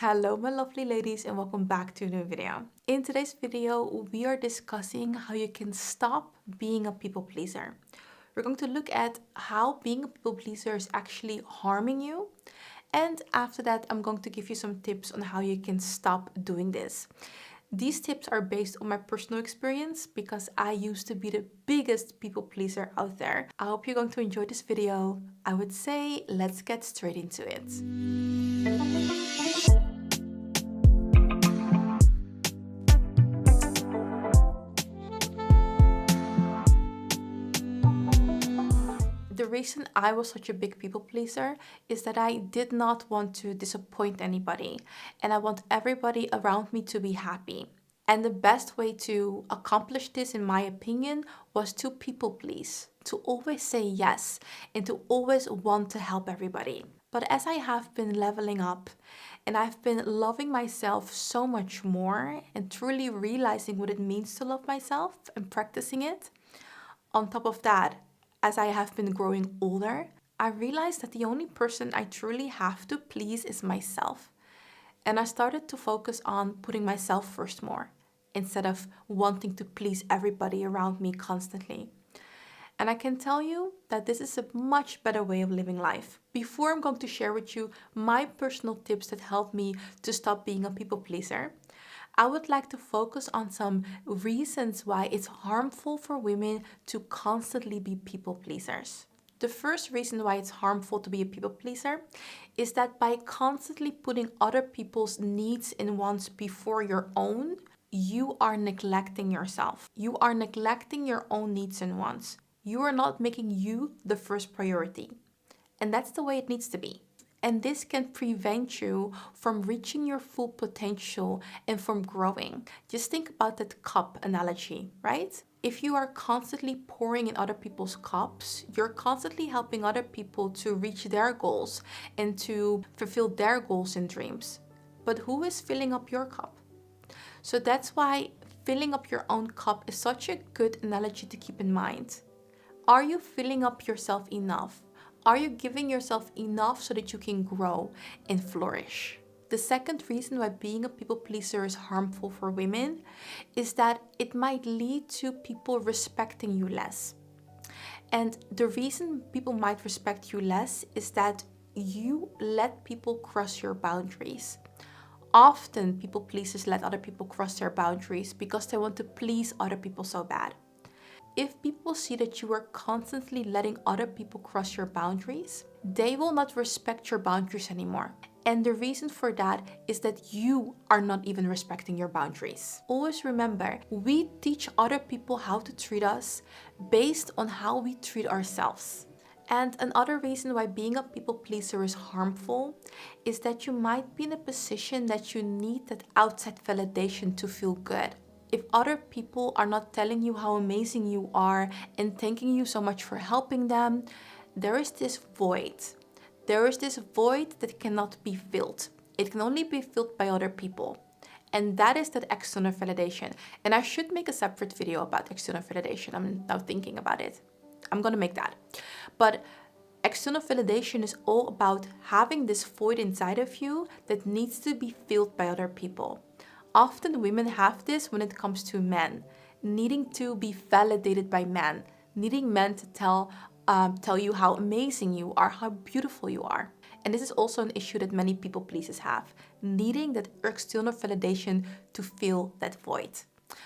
Hello my lovely ladies and welcome back to a new video. In today's video, we are discussing how you can stop being a people pleaser. We're going to look at how being a people pleaser is actually harming you. And after that, I'm going to give you some tips on how you can stop doing this. These tips are based on my personal experience because I used to be the biggest people pleaser out there. I hope you're going to enjoy this video. I would say let's get straight into it. The reason I was such a big people pleaser is that I did not want to disappoint anybody and I want everybody around me to be happy. And the best way to accomplish this, in my opinion, was to people please, to always say yes and to always want to help everybody. But as I have been leveling up and I've been loving myself so much more and truly realizing what it means to love myself and practicing it, on top of that, as I have been growing older, I realized that the only person I truly have to please is myself. And I started to focus on putting myself first more, instead of wanting to please everybody around me constantly. And I can tell you that this is a much better way of living life. Before I'm going to share with you my personal tips that helped me to stop being a people pleaser, I would like to focus on some reasons why it's harmful for women to constantly be people pleasers. The first reason why it's harmful to be a people pleaser is that by constantly putting other people's needs and wants before your own, you are neglecting yourself. You are neglecting your own needs and wants. You are not making you the first priority. And that's the way it needs to be. And this can prevent you from reaching your full potential and from growing. Just think about that cup analogy, right? If you are constantly pouring in other people's cups, you're constantly helping other people to reach their goals and to fulfill their goals and dreams. But who is filling up your cup? So that's why filling up your own cup is such a good analogy to keep in mind. Are you filling up yourself enough? Are you giving yourself enough so that you can grow and flourish? The second reason why being a people pleaser is harmful for women is that it might lead to people respecting you less. And the reason people might respect you less is that you let people cross your boundaries. Often people pleasers let other people cross their boundaries because they want to please other people so bad. If people see that you are constantly letting other people cross your boundaries, they will not respect your boundaries anymore. And the reason for that is that you are not even respecting your boundaries. Always remember, we teach other people how to treat us based on how we treat ourselves. And another reason why being a people pleaser is harmful is that you might be in a position that you need that outside validation to feel good. If other people are not telling you how amazing you are and thanking you so much for helping them, there is this void. There is this void that cannot be filled. It can only be filled by other people. And that is that external validation. And I should make a separate video about external validation. I'm now thinking about it. I'm gonna make that. But external validation is all about having this void inside of you that needs to be filled by other people. Often women have this when it comes to men, needing to be validated by men, needing men to tell you how amazing you are, how beautiful you are. And this is also an issue that many people pleasers have, needing that external validation to fill that void.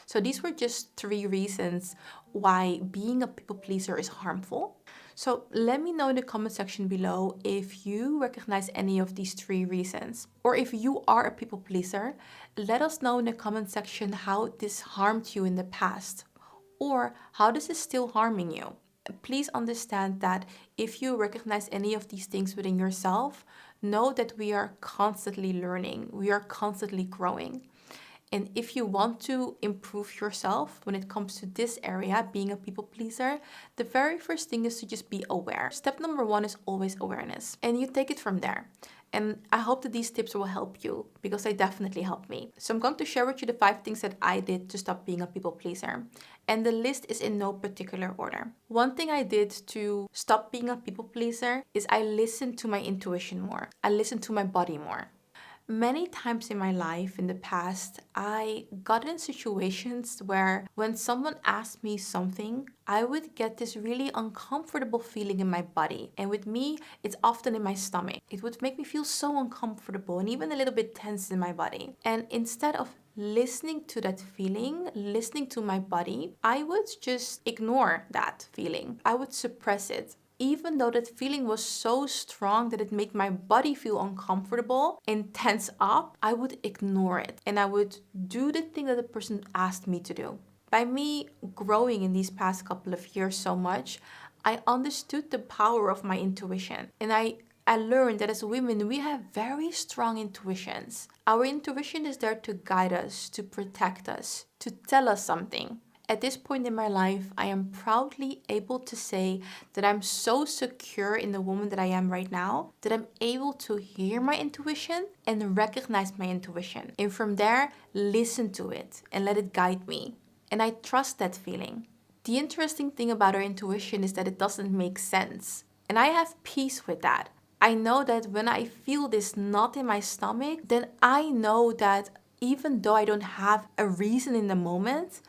So these were just 3 reasons why being a people pleaser is harmful. So let me know in the comment section below if you recognize any of these 3 reasons. Or if you are a people pleaser, let us know in the comment section how this harmed you in the past. Or how this is still harming you. Please understand that if you recognize any of these things within yourself, know that we are constantly learning, we are constantly growing. And if you want to improve yourself when it comes to this area, being a people pleaser, the very first thing is to just be aware. Step number 1 is always awareness, and you take it from there. And I hope that these tips will help you because they definitely helped me. So I'm going to share with you the 5 things that I did to stop being a people pleaser. And the list is in no particular order. One thing I did to stop being a people pleaser is I listened to my intuition more. I listened to my body more. Many times in my life in the past, I got in situations where when someone asked me something, I would get this really uncomfortable feeling in my body. And with me, it's often in my stomach. It would make me feel so uncomfortable and even a little bit tense in my body. And instead of listening to that feeling, listening to my body, I would just ignore that feeling. I would suppress it. Even though that feeling was so strong that it made my body feel uncomfortable and tense up, I would ignore it and I would do the thing that the person asked me to do. By me growing in these past couple of years so much, I understood the power of my intuition. And I learned that as women, we have very strong intuitions. Our intuition is there to guide us, to protect us, to tell us something. At this point in my life, I am proudly able to say that I'm so secure in the woman that I am right now that I'm able to hear my intuition and recognize my intuition. And from there, listen to it and let it guide me. And I trust that feeling. The interesting thing about our intuition is that it doesn't make sense. And I have peace with that. I know that when I feel this knot in my stomach, then I know that even though I don't have a reason in the moment,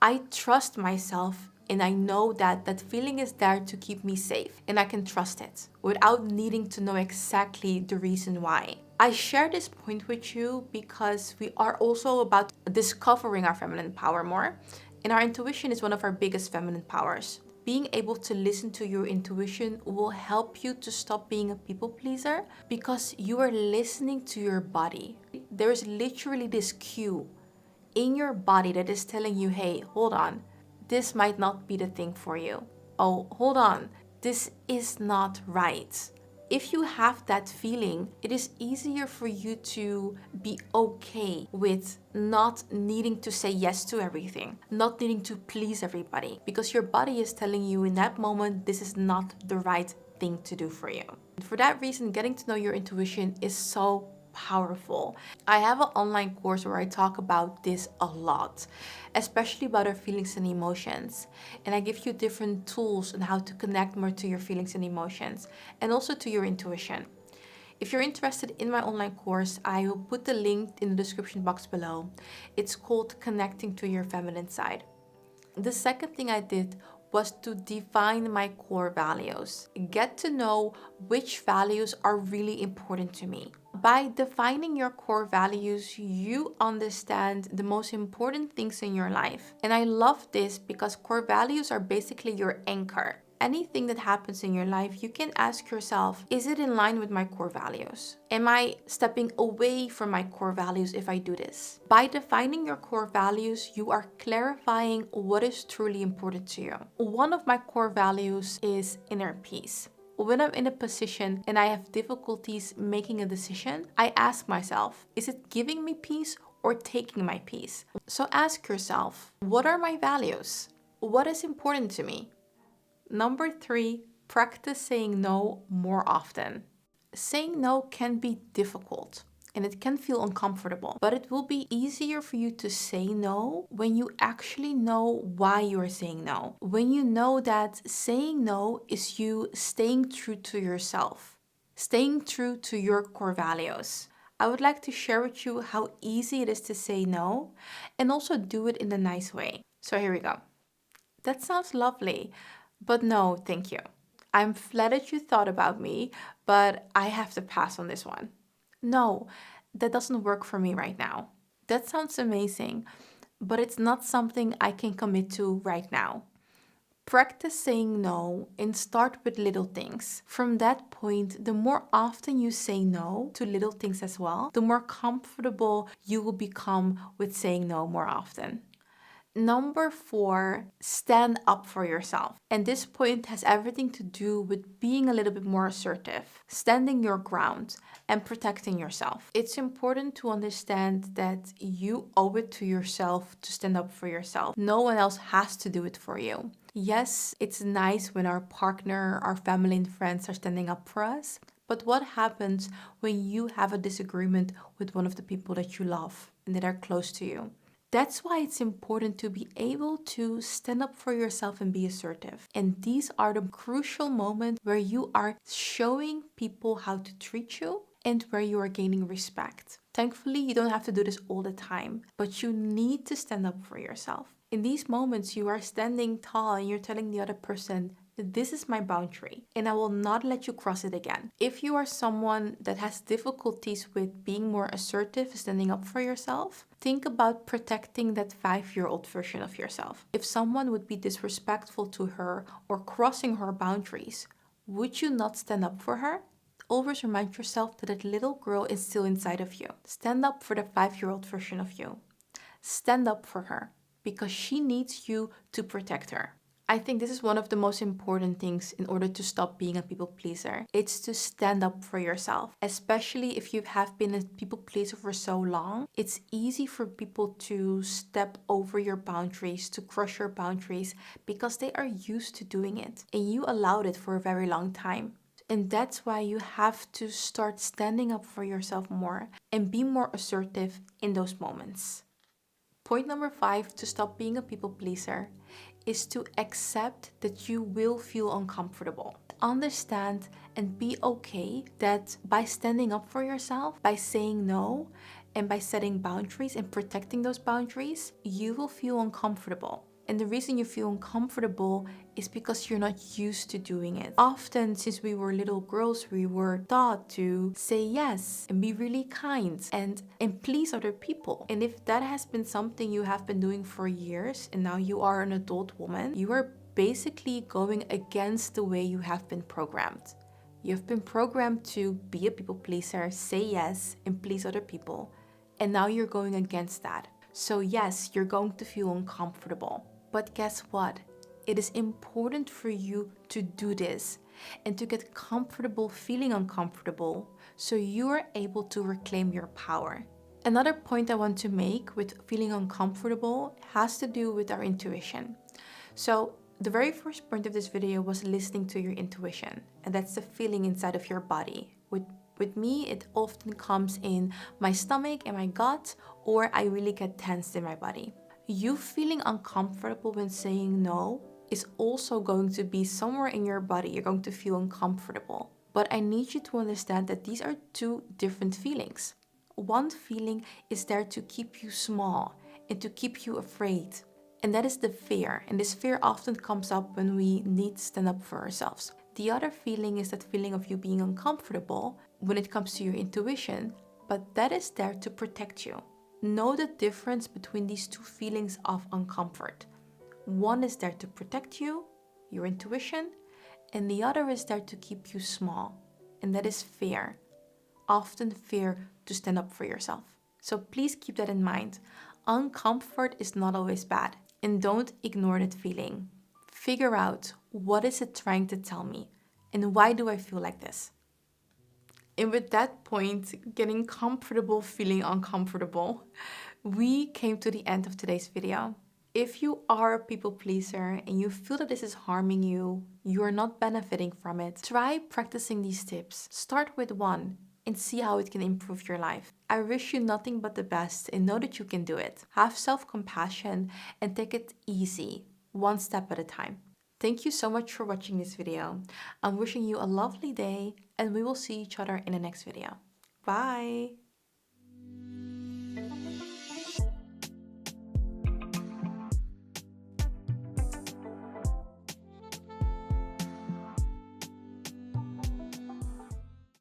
I trust myself and I know that that feeling is there to keep me safe and I can trust it without needing to know exactly the reason why. I share this point with you because we are also about discovering our feminine power more, and our intuition is one of our biggest feminine powers. Being able to listen to your intuition will help you to stop being a people pleaser because you are listening to your body. There is literally this cue in your body that is telling you, hey, hold on, this might not be the thing for you. Oh, hold on, this is not right. If you have that feeling, it is easier for you to be okay with not needing to say yes to everything, not needing to please everybody, because your body is telling you in that moment, this is not the right thing to do for you. For that reason, getting to know your intuition is so powerful. I have an online course where I talk about this a lot, especially about our feelings and emotions. And I give you different tools on how to connect more to your feelings and emotions and also to your intuition. If you're interested in my online course, I will put the link in the description box below. It's called Connecting to Your Feminine Side. The second thing I did was to define my core values. Get to know which values are really important to me. By defining your core values, you understand the most important things in your life. And I love this because core values are basically your anchor. Anything that happens in your life, you can ask yourself, is it in line with my core values? Am I stepping away from my core values if I do this? By defining your core values, you are clarifying what is truly important to you. One of my core values is inner peace. When I'm in a position and I have difficulties making a decision, I ask myself, is it giving me peace or taking my peace? So ask yourself, what are my values? What is important to me? Number 3, practice saying no more often. Saying no can be difficult and it can feel uncomfortable, but it will be easier for you to say no when you actually know why you are saying no. When you know that saying no is you staying true to yourself, staying true to your core values. I would like to share with you how easy it is to say no and also do it in a nice way. So here we go. That sounds lovely, but no, thank you. I'm flattered you thought about me, but I have to pass on this one. No, that doesn't work for me right now. That sounds amazing, but it's not something I can commit to right now. Practice saying no and start with little things. From that point, the more often you say no to little things as well, the more comfortable you will become with saying no more often. Number 4, stand up for yourself. And this point has everything to do with being a little bit more assertive, standing your ground, and protecting yourself. It's important to understand that you owe it to yourself to stand up for yourself. No one else has to do it for you. Yes, it's nice when our partner, our family, and friends are standing up for us. But what happens when you have a disagreement with one of the people that you love and that are close to you? That's why it's important to be able to stand up for yourself and be assertive. And these are the crucial moments where you are showing people how to treat you and where you are gaining respect. Thankfully, you don't have to do this all the time, but you need to stand up for yourself. In these moments, you are standing tall and you're telling the other person, this is my boundary and I will not let you cross it again. If you are someone that has difficulties with being more assertive, standing up for yourself, think about protecting that 5-year-old version of yourself. If someone would be disrespectful to her or crossing her boundaries, would you not stand up for her? Always remind yourself that that little girl is still inside of you. Stand up for the 5-year-old version of you. Stand up for her because she needs you to protect her. I think this is one of the most important things in order to stop being a people pleaser. It's to stand up for yourself, especially if you have been a people pleaser for so long. It's easy for people to step over your boundaries, to cross your boundaries because they are used to doing it and you allowed it for a very long time. And that's why you have to start standing up for yourself more and be more assertive in those moments. Point number 5 to stop being a people pleaser is to accept that you will feel uncomfortable. Understand and be okay that by standing up for yourself, by saying no, and by setting boundaries and protecting those boundaries, you will feel uncomfortable. And the reason you feel uncomfortable is because you're not used to doing it. Often, since we were little girls, we were taught to say yes and be really kind and please other people. And if that has been something you have been doing for years and now you are an adult woman, you are basically going against the way you have been programmed. You've been programmed to be a people pleaser, say yes, and please other people. And now you're going against that. So yes, you're going to feel uncomfortable. But guess what? It is important for you to do this and to get comfortable feeling uncomfortable so you are able to reclaim your power. Another point I want to make with feeling uncomfortable has to do with our intuition. So the very first point of this video was listening to your intuition, and that's the feeling inside of your body. With me, it often comes in my stomach and my gut, or I really get tensed in my body. You feeling uncomfortable when saying no is also going to be somewhere in your body. You're going to feel uncomfortable. But I need you to understand that these are two different feelings. One feeling is there to keep you small and to keep you afraid. And that is the fear. And this fear often comes up when we need to stand up for ourselves. The other feeling is that feeling of you being uncomfortable when it comes to your intuition, but that is there to protect you. Know the difference between these two feelings of uncomfort. One is there to protect you, your intuition, and the other is there to keep you small, and that is fear. Often fear to stand up for yourself. So please keep that in mind. Uncomfort is not always bad, and don't ignore that feeling. Figure out, what is it trying to tell me, and why do I feel like this? And with that point, getting comfortable feeling uncomfortable, we came to the end of today's video. If you are a people pleaser and you feel that this is harming you, you are not benefiting from it, try practicing these tips. Start with one and see how it can improve your life. I wish you nothing but the best and know that you can do it. Have self-compassion and take it easy, one step at a time. Thank you so much for watching this video. I'm wishing you a lovely day and we will see each other in the next video. Bye!